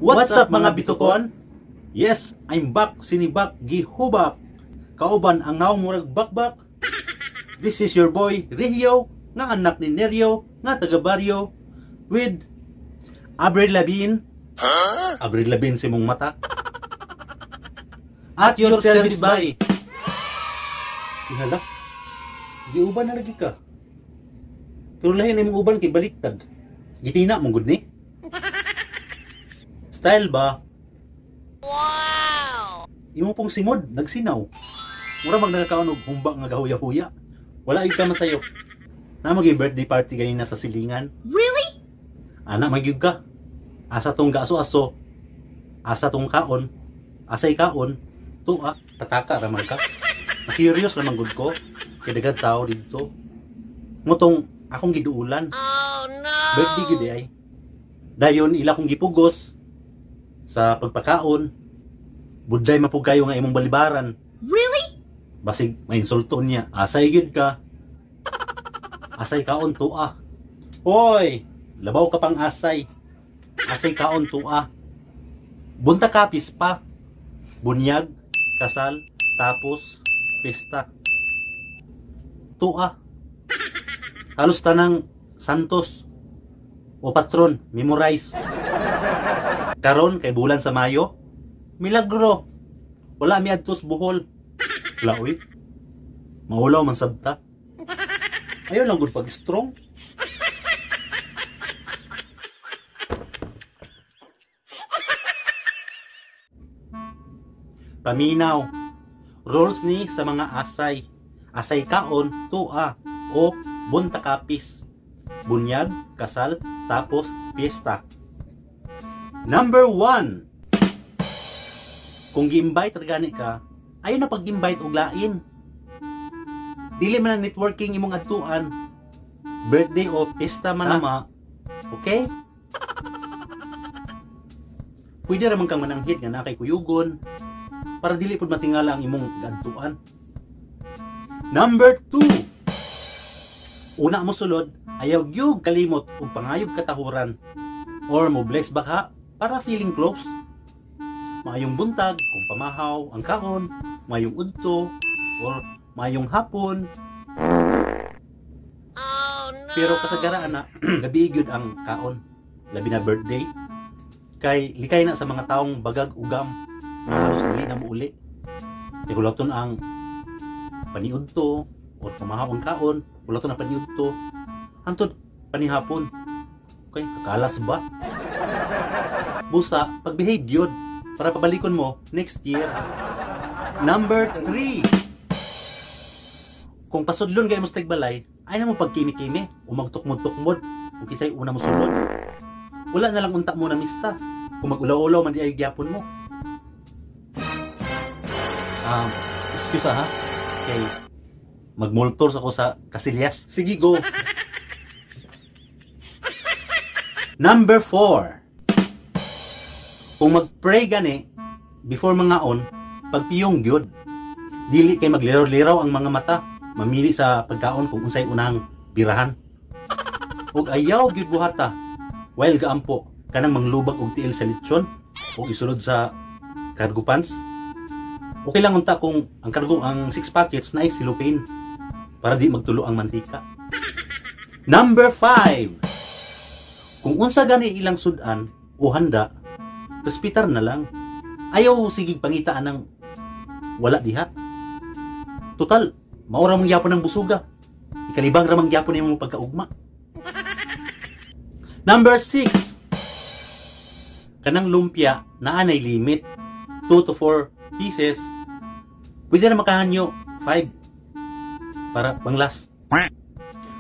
What's up mga bitukon? Yes, I'm back, sinibak, gihubak. Kauban ang naong murag bakbak. This is your boy, Regio, nga anak ni Nerio, nga taga-baryo, with Avril Lavigne. Avril Lavigne si mong mata. At your service by. Ihala, giuban na lagi ka. Pero lahin na mong uban kay baliktad. Gitina mong good ni. Style ba? Wow! Imo pong simod, nagsinaw. Mura mag nagkakaon og humba nga gahuya-huya. Wala yung ka masayo. Na maging birthday party ganina sa silingan. Really? Ana magyug ka. Asa tong gaaso-aso. Asa tong kaon. Asay kaon. Tuwa, tataka raman ka. Na-curious raman gud ko. Kay daghan tao dito. Mutong akong giduulan. Oh no! Birthday gid ay. Dayon ila kong gipugos sa pagpakaon. Budlay mapugayo nga imong balibaran. Really? Basig mainsulton niya. Asay gyud ka. Asay kaon tuwa. Hoy, labaw ka pang asay. Asay kaon tuwa. Bunta kapis pa. Bunyag, kasal, tapos pesta. Tuwa. Halos tanang santos o patron, memorize. Karon kay bulan sa Mayo, milagro. Wala mi adtos buhol. Wala uy. Maulaw man sabta. Ayaw lang gud pag strong. Paminaw. Rules ni sa mga asay. Asay kaon, tua, o bunta kapis. Bunyag, kasal, tapos piyesta. Number 1. Kung gi-invite gani ka, ayaw na pag-invite og lain. Dili man ang networking imong adtuan. Birthday o pista man nama. Okay? Pwede ra man kang mananghid nga na kay kuyugon para dili pud matingala ang imong adtuan. Number 2. Una mo sulod, ayaw gyud kalimot og pangayog katahuran or mo bless baka para feeling close. Maayong buntag kung pamahaw ang kaon, maayong udto or maayong hapon. Oh no! Pero kasagaraan na gabi gyud ang kaon, labi na birthday. Kay likay na sa mga taong bagag ugam na halos dili na muuli. Kulaton ang paniudto or pamahaw ang kaon, kulaton ang paniudto hantod panihapon. Okay, kakalas ba? Busa, pag-behave yun para pabalikon mo next year. Number 3. Kung pasudlon kayo mo sa tagbalay, ay na mo pagkimi-kimi o magtukmod-tukmod kung kisay una mo sulod. Wala na lang unta mo na mista kung mag-ulaw-ulaw man di ay gyapon mo. Excuse ha, kay magmultor ako sa Casillas. Sige, go. Number 4. Kung mag-pray gani before mga on, pagpiyong gyud. Dili kay magliraw-liraw ang mga mata, mamili sa pagkaon kung unsay unang birahan. Ug ayaw gyud buhata. While gaampo kanang manglubag og tiil sa lechon o isulod sa cargo pants. Okay lang unta kung ang cargo ang 6 packets na ay silupin para di magtulo ang mantika. Number 5. Kung unsa gani ilang sudan o handa, respitar na lang. Ayaw sigig pangitaan ng wala diha. Total, maura mong yapon ng busuga. Ikalibang ramang yapon yung pagkaugma. Number 6. Kanang lumpia na anay limit 2 to 4 pieces. Pwede na makahanyo 5 para pang last.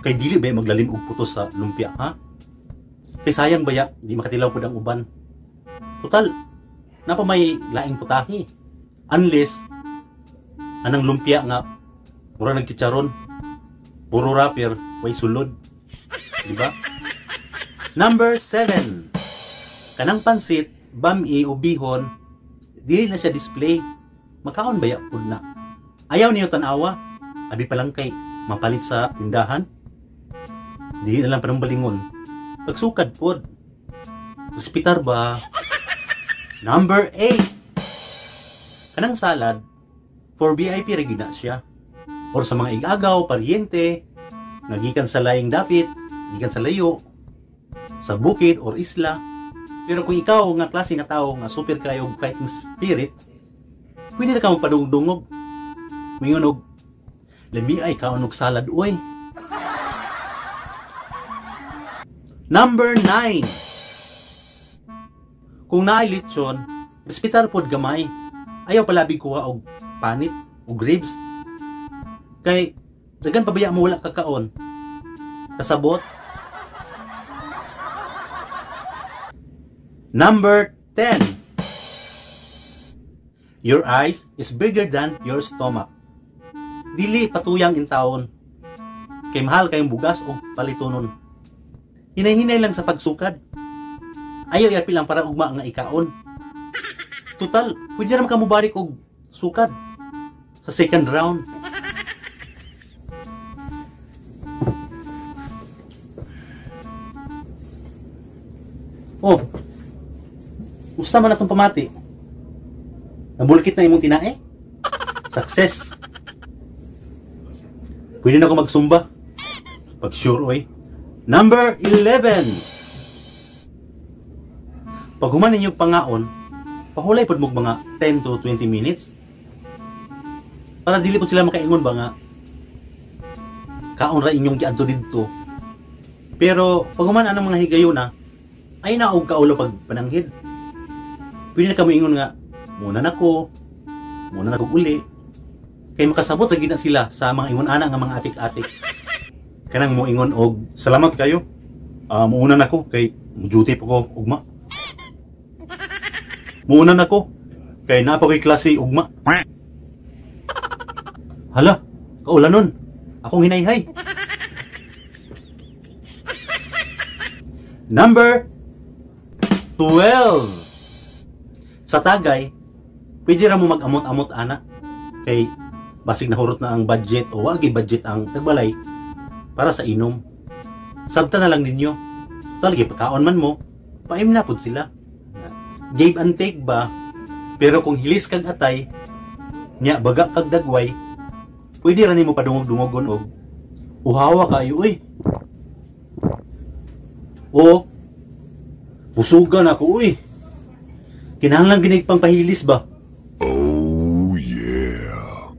Kay dili ba maglalim og putos sa lumpia, ha? Kay sayang baya, di makatilaw po ang uban. Total, napa may laing putahe. Unless, anang lumpia nga, mura nagchicharon, puro rapper, way sulod. Diba? Number 7. Kanang pansit, bami o bihon, dili na siya display. Makaon baya po na. Ayaw niyo tanawa, abi pa lang kay mapalit sa tindahan. Dili na lang panang balingon. Pagsukad po. Respitar ba? Number 8. Kanang salad, for VIP ra gid na siya. Or sa mga igagaw, paryente, nagikan sa laying dapit, gikan sa layo, sa bukid or isla. Pero kung ikaw nga klase nga tao nga super kayo fighting spirit, pwede na ka magpadungdungog. Mingon og lami ay kaunog salad oy. Number 9. Kung naay lechon, respetar pod gamay. Ayaw palabi kuha og panit og ribs. Kay dagan pabaya mo wala kakaon. Kasabot. Number 10. Your eyes is bigger than your stomach. Dili patuyang in taon. Kay mahal kayong bugas o palitonon. Hinay-hinay lang sa pagsukad. Ayaw yapil lang para ugma nga ikaon. Total, pwede naman ka mo barik og sukad sa second round. Oh, musta man atong pamati? Nabulkit na imong tinae? Success. Pwede na ako magsumba. Pag sure, oy. Number 11. Pag human ninyo pangaon, pahulay pod mo mga 10 to 20 minutes. Para dili po sila makaingon ba nga kaon ra inyong giadto didto. Pero pag human anang mga higayuna, ay naog kaulo pag pananghid. Pwede na kamo ingon nga muna nako uli. Kay makasabot ra gid na sila sa mga ingon ana nga mga atik-atik. Kanang mo ingon og salamat kayo. Muuna nako kay duty pa ko ugma. Muuna nako kay naa pa ko'y klase ugma. Hala, kaulanon. Akong hinayhay. Number 12. Sa tagay, pwede ra mo mag-amot-amot ana. Kay basig nahurot na ang budget o wagi budget ang tagbalay para sa inom. Sabta na lang ninyo. Talagi pagkaon man mo, paim na pud sila. Give and take ba? Pero kung hilis kag atay, nya baga kag dagway, pwede ra nimo padungog-dungogon og uhawa kayo uy. O busugan ako uy. Kinahanglan ginig pang pahilis ba? Oh yeah.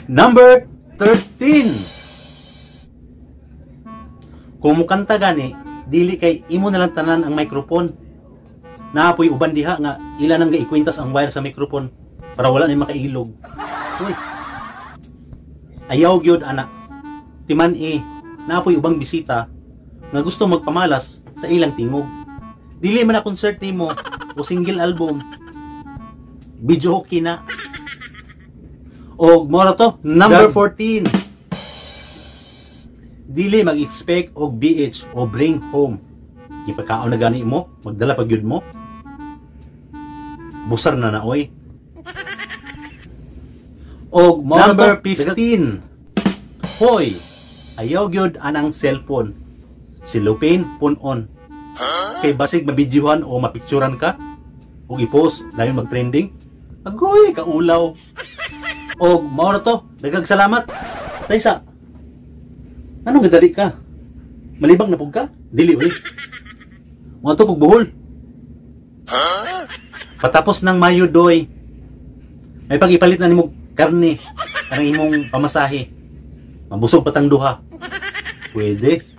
Number 13. Kung mukanta gani, dili kay imo na lang tanan ang microphone. Naapoy uban diha nga ila nang gaikwentas ang wire sa microphone para wala ni makailog. Uy. Ayaw gyud ana. Timan naapoy ubang bisita nga gusto magpamalas sa ilang tingog. Dili man na concert nimo o single album. Video okay na. O mora to, number 14. Dili mag-expect og BH o bring home. Ipakaon na gani mo, magdala pag yun mo. Busar na na oy. Og number 15. Hoy, ayaw gyud anang cellphone. Silupin punon. Kay basig mabidyohan o mapicturan ka o i-post dayon mag-trending. Agoy, kaulaw. Og mao na to, daghang salamat. Taysa. Anong gadali ka? Malibang na pug ka? Dili uy. Mo to pug buhol. Patapos ng Mayo Doy, may pag-ipalit na nimo karne kanang imong pamasahe. Mabusog patang duha. Pwede.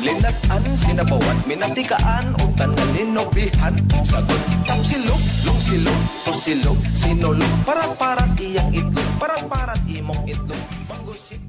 Linatan, sinabawan, minatikaan o tangalin o bihan. Sagot, tapsilog, lungsilog, tusilog, sinulog, parat-parat iyang itlog, parat-parat imong itlog, panggusit.